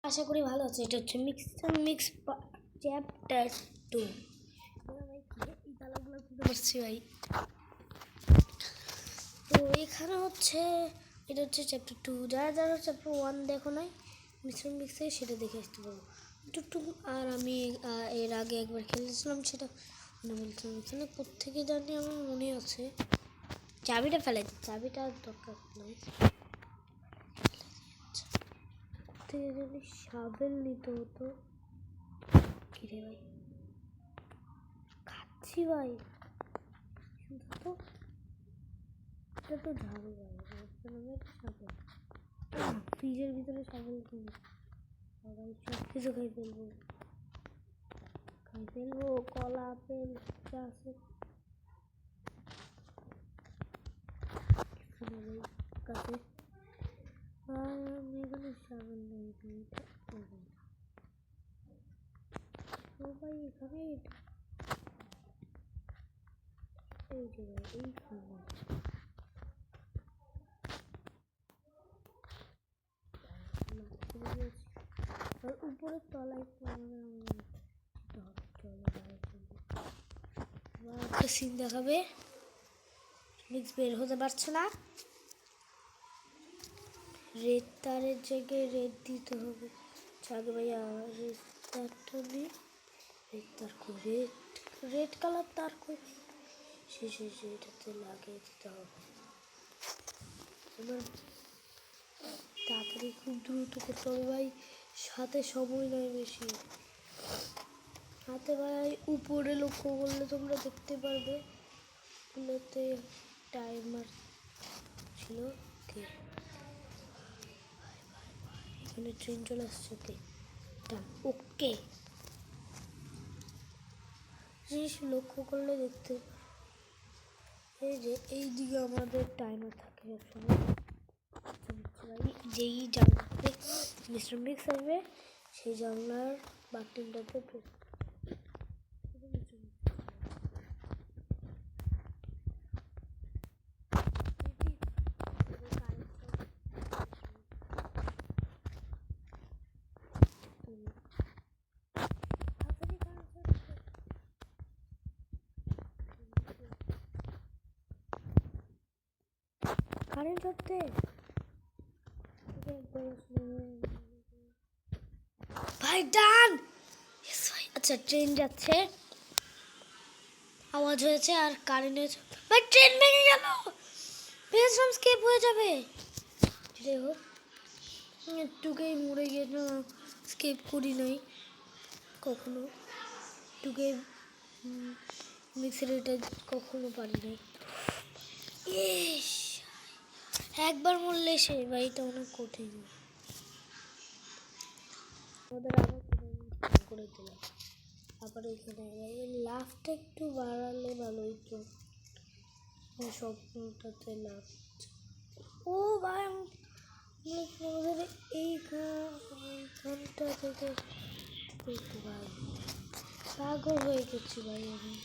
আশা করি ভালো আছে। এটা হচ্ছে মিক্স চ্যাপ্টার 2। ভাই এই তালাগুলো খুলতে পারছি ভাই। তো এখানে হচ্ছে এটা হচ্ছে চ্যাপ্টার 2। যারা যারা চ্যাপ্টার 1 দেখো নাই মিশ্রণ মিক্সে সেটা দেখে আসতে পারবো টুকটুক। আর আমি এর আগে একবার খেলেছিলাম, সেটা মনে বলছিলাম এখানে কোত্থেকে জানি আমার মনে আছে। চাবিটা ফেলে, চাবিটা দরকার নাই। থেকে যদি শাবেল নিতে হতো। কিরে ভাই খাচ্ছি ভাই, তো এটা তো ঝাড়ু ভাই, শাবেল ফ্রিজের ভিতরে শাবেল কিনে সবাই সব কিছু খাই ফেলবো কলা আপেল যা আছে কাছে। আর আমি এখানে শাবেল নেই ভাই, এখানে এই যে ভাই এইখানে আর উপরের তলায় একটা সিন দেখাবে, মিক্স বের হতে পারছে না। রেড তারের জায়গায় রেড দিতে হবে। আগে ভাইয়া রেড তারটা নিয়ে রেড তার করে রেড কালার তার করে শেষে এটাতে লাগিয়ে দিতে হবে। এবার তাড়াতাড়ি খুব দ্রুত করতে হবে ভাই, সাথে সময় নয় বেশি হাতে। ভাই উপরে লক্ষ্য করলে তোমরা দেখতে পারবে এগুলোতে টাইমার ছিল। ওকে এখানে ট্রেন চলে আসছে। ওকে ওকে জিনিস লক্ষ্য করলে দেখতে এই যে এই দিকে আমাদের টাইমার থাকে সবসময়। যেই জানলাতে মিস্টার মিক্স আসবে সেই জানলার বাটনটাতে প্রেস কারেন্ট ধরতে ভাই ডান। আচ্ছা ট্রেন যাচ্ছে, আওয়াজ হয়েছে আর কারেন্ট হয়েছে। ভাই ট্রেন ভেঙে গেল, ভেবেছিলাম স্কেপ হয়ে যাবে। যাই হোক একটুকেই মরে গিয়ে স্কেপ করি নাই কখনো, একটুকে মিক্সার এটা কখনো পারি নাই। ইস একবার মরলে সে বাড়িটা অনেক কঠিন। আমাদের আবার করে দিলাম আবার এখানে লাভটা একটু বাড়ালে ভালো হতো। স্বপ্নটাতে লাভ ও ভাই আমাদের এইখানটা থেকে দেখতে ভাই পাগল হয়ে গেছি ভাই। আমি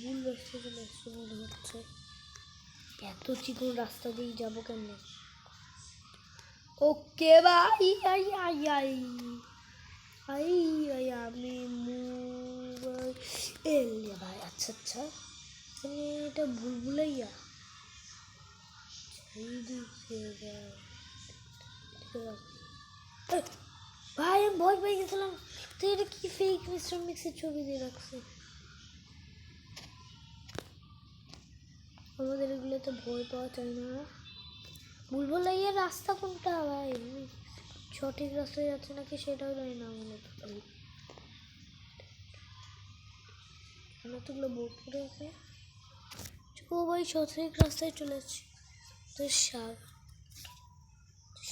ভুল রাস্তা চলে আসছে মনে হচ্ছে। এত চিকন রাস্তা দিয়ে যাবো কেমন? ওকে ভাই I I I I I আমি এলিয়া ভাই। আচ্ছা আচ্ছা এটা ভুলভুলাইয়া ভাই আমি ভয় পেয়ে গেছিলাম। তো এটা কি ফেক মিস্টার মিক্সের ছবি দিয়ে রাখছে। আমাদের এগুলোতে ভয় পাওয়া চাই না। ভুলভুলাইয়া রাস্তা কোনটা ভাই? সঠিক রাস্তায় যাচ্ছে নাকি সেটাও জানি না। অনেকগুলো বোর্ড পড়ে আছে। ও ভাই সঠিক রাস্তায় চলে যাচ্ছে। তো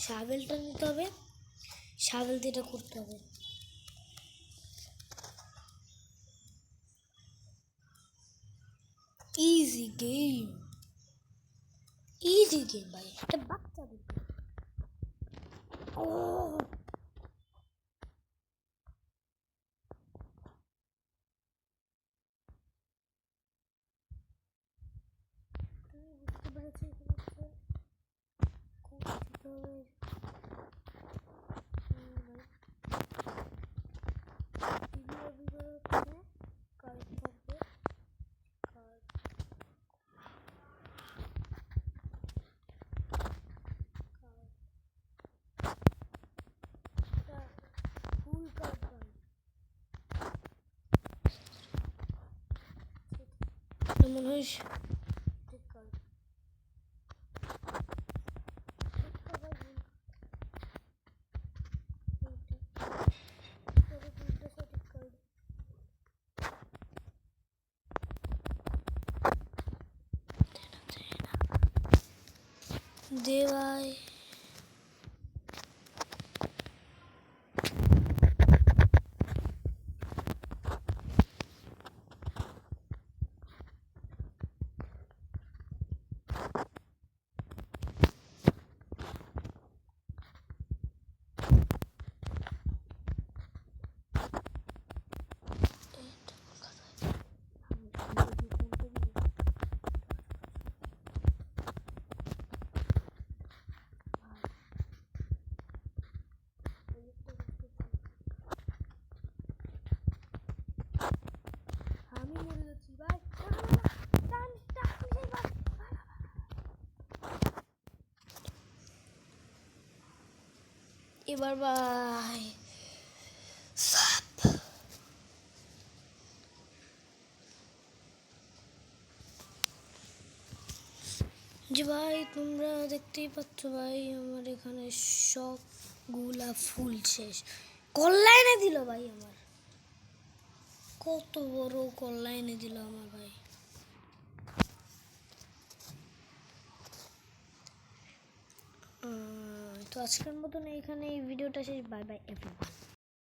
শাবেলটা নিতে হবে, শাবেল দিয়ে এটা করতে হবে। ইজি গেম, ইজি গেম ভাই, এটা বাচ্চাদের ও বুঝতে পেরেছি। মানুষ ঠিক কর। দে ভাই আমি মরে যাচ্ছি ভাই। এবার ভাই যে ভাই তোমরা দেখতেই পাচ্ছ ভাই আমার এখানে সবগুলা ফুল শেষ। কল্লা এনে দিল ভাই আমার, কত বড় কল্লা এনে দিল আমার ভাই। তো আজকের মতন এইখানে এই ভিডিওটা শেষ। Bye bye everyone.